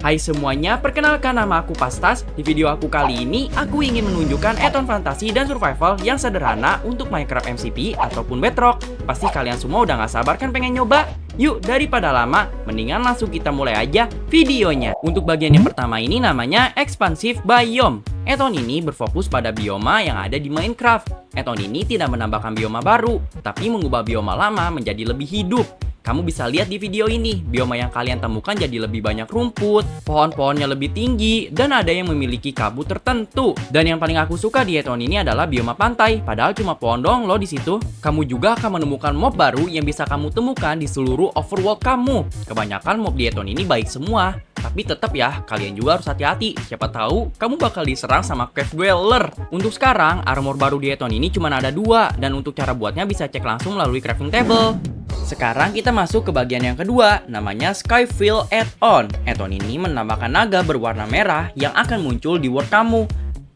Hai semuanya, perkenalkan nama aku Pastas. Di video aku kali ini, aku ingin menunjukkan add-on fantasi dan survival yang sederhana untuk Minecraft MCP ataupun Bedrock. Pasti kalian semua udah gak sabar kan pengen nyoba? Yuk, daripada lama, mendingan langsung kita mulai aja videonya. Untuk bagian yang pertama ini namanya Expansive Biome. Add-on ini berfokus pada bioma yang ada di Minecraft. Add-on ini tidak menambahkan bioma baru, tapi mengubah bioma lama menjadi lebih hidup. Kamu bisa lihat di video ini, bioma yang kalian temukan jadi lebih banyak rumput, pohon-pohonnya lebih tinggi, dan ada yang memiliki kabut tertentu. Dan yang paling aku suka di add-on ini adalah bioma pantai, padahal cuma pohon doang loh di situ. Kamu juga akan menemukan mob baru yang bisa kamu temukan di seluruh overworld kamu. Kebanyakan mob di add-on ini baik semua. Tapi tetap ya, kalian juga harus hati-hati. Siapa tahu kamu bakal diserang sama cave dweller. Untuk sekarang, armor baru di add-on ini cuma ada 2, dan untuk cara buatnya bisa cek langsung melalui crafting table. Sekarang kita masuk ke bagian yang kedua, namanya Skyfield Add-on. Add-on ini menambahkan naga berwarna merah yang akan muncul di world kamu.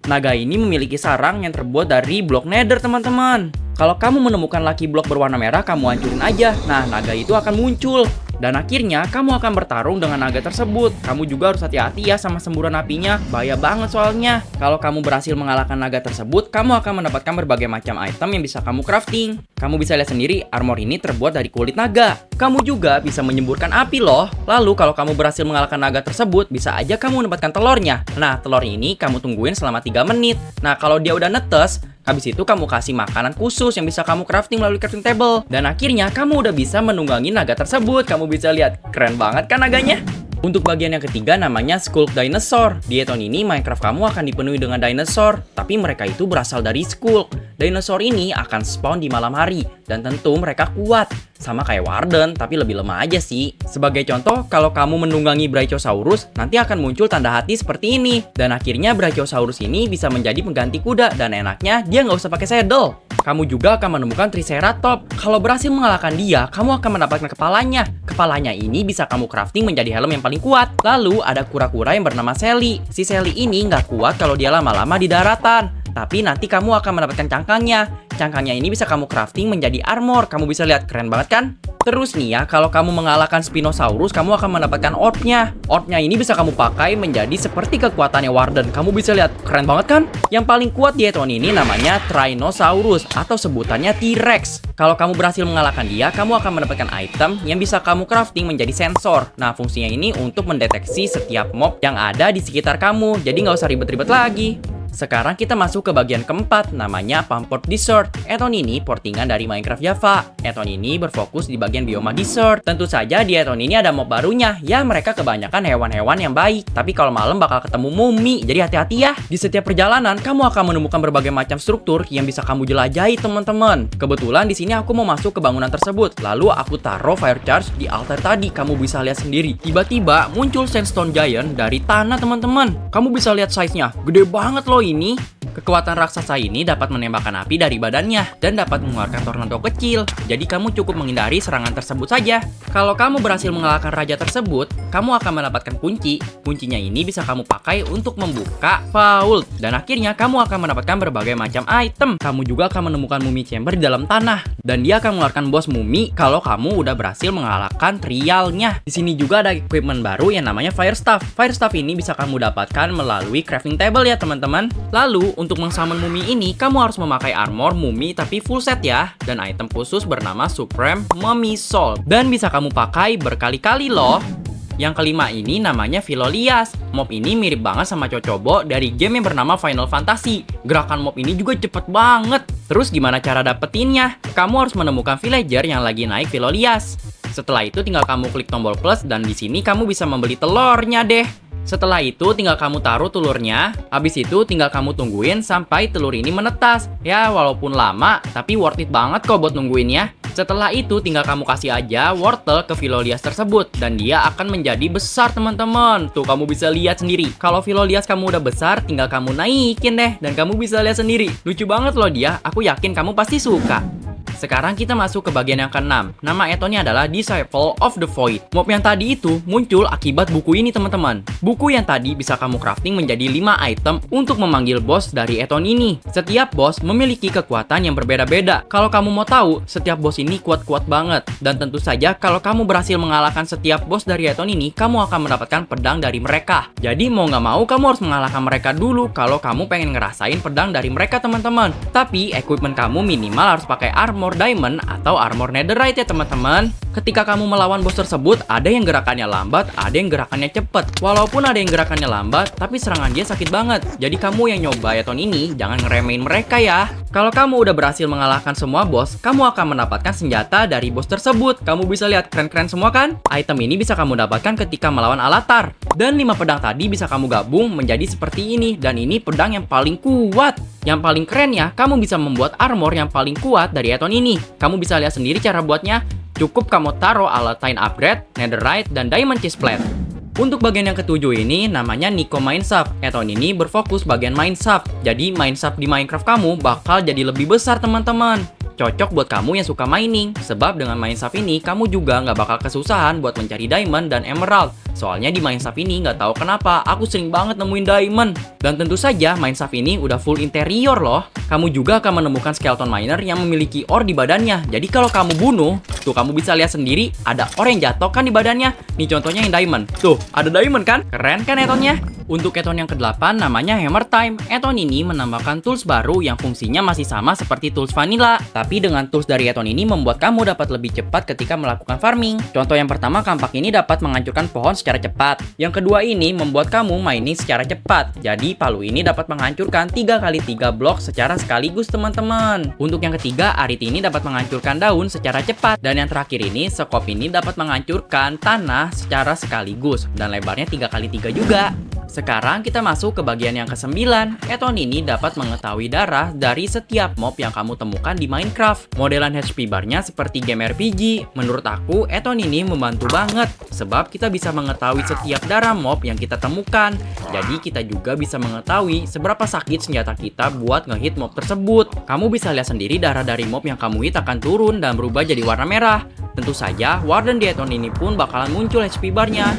Naga ini memiliki sarang yang terbuat dari blok nether, teman-teman. Kalau kamu menemukan lucky block berwarna merah, kamu hancurin aja. Nah, naga itu akan muncul. Dan akhirnya, kamu akan bertarung dengan naga tersebut. Kamu juga harus hati-hati ya sama semburan apinya. Bahaya banget soalnya. Kalau kamu berhasil mengalahkan naga tersebut, kamu akan mendapatkan berbagai macam item yang bisa kamu crafting. Kamu bisa lihat sendiri, armor ini terbuat dari kulit naga. Kamu juga bisa menyemburkan api loh. Lalu kalau kamu berhasil mengalahkan naga tersebut, bisa aja kamu mendapatkan telurnya. Nah, telur ini kamu tungguin selama 3 menit. Nah, kalau dia udah netes, habis itu kamu kasih makanan khusus yang bisa kamu crafting melalui crafting table. Dan akhirnya kamu udah bisa menunggangi naga tersebut. Kamu bisa lihat, keren banget kan naganya? Untuk bagian yang ketiga namanya Skulk Dinosaur. Di add-on ini Minecraft kamu akan dipenuhi dengan dinosaur, tapi mereka itu berasal dari Skulk. Dinosaur ini akan spawn di malam hari, dan tentu mereka kuat. Sama kayak Warden, tapi lebih lemah aja sih. Sebagai contoh, kalau kamu menunggangi Brachiosaurus, nanti akan muncul tanda hati seperti ini. Dan akhirnya Brachiosaurus ini bisa menjadi pengganti kuda, dan enaknya dia nggak usah pakai saddle. Kamu juga akan menemukan Triceratops. Kalau berhasil mengalahkan dia, kamu akan mendapatkan kepalanya. Kepalanya ini bisa kamu crafting menjadi helm yang paling kuat. Lalu ada kura-kura yang bernama Sally. Si Sally ini nggak kuat kalau dia lama-lama di daratan. Tapi nanti kamu akan mendapatkan cangkangnya. Cangkangnya ini bisa kamu crafting menjadi armor. Kamu bisa lihat, keren banget kan? Terus nih ya, kalau kamu mengalahkan Spinosaurus, kamu akan mendapatkan orbnya. Orbnya ini bisa kamu pakai menjadi seperti kekuatannya Warden. Kamu bisa lihat, keren banget kan? Yang paling kuat di add-on ini namanya Tyrannosaurus atau sebutannya T-Rex. Kalau kamu berhasil mengalahkan dia, kamu akan mendapatkan item yang bisa kamu crafting menjadi sensor. Nah, fungsinya ini untuk mendeteksi setiap mob yang ada di sekitar kamu. Jadi nggak usah ribet-ribet lagi. Sekarang kita masuk ke bagian keempat, namanya Pamport Desert. Add-on ini portingan dari Minecraft Java. Add-on ini berfokus di bagian bioma desert. Tentu saja di add-on ini ada mob barunya. Ya, mereka kebanyakan hewan-hewan yang baik. Tapi kalau malam bakal ketemu mumi, jadi hati-hati ya. Di setiap perjalanan, kamu akan menemukan berbagai macam struktur yang bisa kamu jelajahi, teman-teman. Kebetulan di sini aku mau masuk ke bangunan tersebut. Lalu aku taruh fire charge di altar tadi. Kamu bisa lihat sendiri. Tiba-tiba muncul sandstone giant dari tanah, teman-teman. Kamu bisa lihat size-nya. Gede banget loh ini. Kekuatan raksasa ini dapat menembakkan api dari badannya dan dapat mengeluarkan tornado kecil. Jadi kamu cukup menghindari serangan tersebut saja. Kalau kamu berhasil mengalahkan raja tersebut, kamu akan mendapatkan kunci. Kuncinya ini bisa kamu pakai untuk membuka vault. Dan akhirnya kamu akan mendapatkan berbagai macam item. Kamu juga akan menemukan mummy chamber di dalam tanah. Dan dia akan mengeluarkan bos mummy kalau kamu udah berhasil mengalahkan trialnya. Di sini juga ada equipment baru yang namanya fire staff. Fire staff ini bisa kamu dapatkan melalui crafting table ya, teman-teman. Lalu, untuk mengsummon mumi ini, kamu harus memakai armor mumi tapi full set ya. Dan item khusus bernama Supreme Mummy Soul. Dan bisa kamu pakai berkali-kali loh. Yang kelima ini namanya Philolias. Mob ini mirip banget sama Chocobo dari game yang bernama Final Fantasy. Gerakan mob ini juga cepet banget. Terus gimana cara dapetinnya? Kamu harus menemukan villager yang lagi naik Philolias. Setelah itu tinggal kamu klik tombol plus dan di sini kamu bisa membeli telurnya deh. Setelah itu tinggal kamu taruh telurnya. Habis itu tinggal kamu tungguin sampai telur ini menetas. Ya walaupun lama, tapi worth it banget kok buat nungguinnya. Setelah itu tinggal kamu kasih aja wortel ke Philolias tersebut. Dan dia akan menjadi besar, teman-teman. Tuh kamu bisa lihat sendiri. Kalau Philolias kamu udah besar, tinggal kamu naikin deh. Dan kamu bisa lihat sendiri. Lucu banget loh dia. Aku yakin kamu pasti suka. Sekarang kita masuk ke bagian yang ke-6. Nama Etonnya adalah Disciple of the Void. Mob yang tadi itu muncul akibat buku ini teman-teman. Buku yang tadi bisa kamu crafting menjadi 5 item untuk memanggil boss dari Eton ini. Setiap boss memiliki kekuatan yang berbeda-beda. Kalau kamu mau tahu, setiap boss ini kuat-kuat banget. Dan tentu saja kalau kamu berhasil mengalahkan setiap boss dari Eton ini, kamu akan mendapatkan pedang dari mereka. Jadi mau nggak mau kamu harus mengalahkan mereka dulu kalau kamu pengen ngerasain pedang dari mereka teman-teman. Tapi equipment kamu minimal harus pakai armor diamond atau armor netherite ya teman-teman. Ketika kamu melawan bos tersebut, ada yang gerakannya lambat, ada yang gerakannya cepet. Walaupun ada yang gerakannya lambat, tapi serangan dia sakit banget. Jadi kamu yang nyoba Eton ini, jangan ngeremehin mereka ya. Kalau kamu udah berhasil mengalahkan semua bos, kamu akan mendapatkan senjata dari bos tersebut. Kamu bisa lihat keren-keren semua kan? Item ini bisa kamu dapatkan ketika melawan Alatar. Dan 5 pedang tadi bisa kamu gabung menjadi seperti ini. Dan ini pedang yang paling kuat. Yang paling keren ya, kamu bisa membuat armor yang paling kuat dari Eton ini. Kamu bisa lihat sendiri cara buatnya. Cukup kamu taruh Alatine Upgrade, Netherite, dan Diamond Chestplate. Untuk bagian yang ketujuh ini namanya Nico Mineshaft. Eton ini berfokus bagian Mineshaft. Jadi Mineshaft di Minecraft kamu bakal jadi lebih besar teman-teman. Cocok buat kamu yang suka mining. Sebab dengan Mineshaft ini kamu juga nggak bakal kesusahan buat mencari diamond dan emerald. Soalnya di Mineshaft ini nggak tahu kenapa aku sering banget nemuin diamond. Dan tentu saja Mineshaft ini udah full interior loh. Kamu juga akan menemukan skeleton miner yang memiliki ore di badannya. Jadi kalau kamu bunuh, tuh kamu bisa lihat sendiri ada ore yang jatuh kan di badannya. Nih contohnya yang diamond. Tuh, ada diamond kan? Keren kan Etonnya? Untuk Eton yang ke-8 namanya Hammer Time. Eton ini menambahkan tools baru yang fungsinya masih sama seperti tools vanilla. Tapi dengan tools dari Eton ini membuat kamu dapat lebih cepat ketika melakukan farming. Contoh yang pertama, kampak ini dapat menghancurkan pohon secara cepat. Yang kedua ini membuat kamu mining secara cepat. Jadi palu ini dapat menghancurkan 3x3 blok secara sekaligus teman-teman. Untuk yang ketiga, arit ini dapat menghancurkan daun secara cepat. Dan yang terakhir ini, sekop ini dapat menghancurkan tanah secara sekaligus. Dan lebarnya 3x3 juga. Sekarang kita masuk ke bagian yang ke-9. Eton ini dapat mengetahui darah dari setiap mob yang kamu temukan di Minecraft. Modelan HP bar-nya seperti game RPG. Menurut aku, Eton ini membantu banget. Sebab kita bisa mengetahui setiap darah mob yang kita temukan. Jadi kita juga bisa mengetahui seberapa sakit senjata kita buat ngehit mob tersebut. Kamu bisa lihat sendiri darah dari mob yang kamu hit akan turun dan berubah jadi warna merah. Tentu saja, Warden di Eton ini pun bakalan muncul HP bar-nya.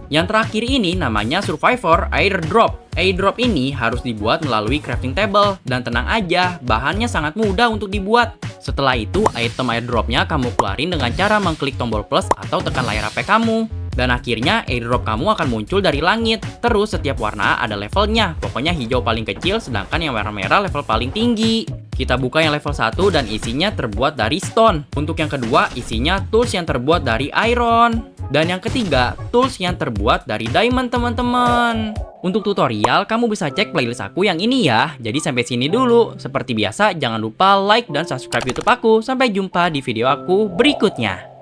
Yang terakhir ini namanya Survivor Airdrop. Airdrop ini harus dibuat melalui crafting table. Dan tenang aja, bahannya sangat mudah untuk dibuat. Setelah itu, item airdropnya kamu keluarin dengan cara mengklik tombol plus atau tekan layar HP kamu. Dan akhirnya airdrop kamu akan muncul dari langit. Terus setiap warna ada levelnya. Pokoknya hijau paling kecil, sedangkan yang warna merah level paling tinggi. Kita buka yang level 1 dan isinya terbuat dari stone. Untuk yang kedua, isinya tools yang terbuat dari iron. Dan yang ketiga, tools yang terbuat dari diamond teman-teman. Untuk tutorial, kamu bisa cek playlist aku yang ini ya. Jadi sampai sini dulu. Seperti biasa, jangan lupa like dan subscribe YouTube aku. Sampai jumpa di video aku berikutnya.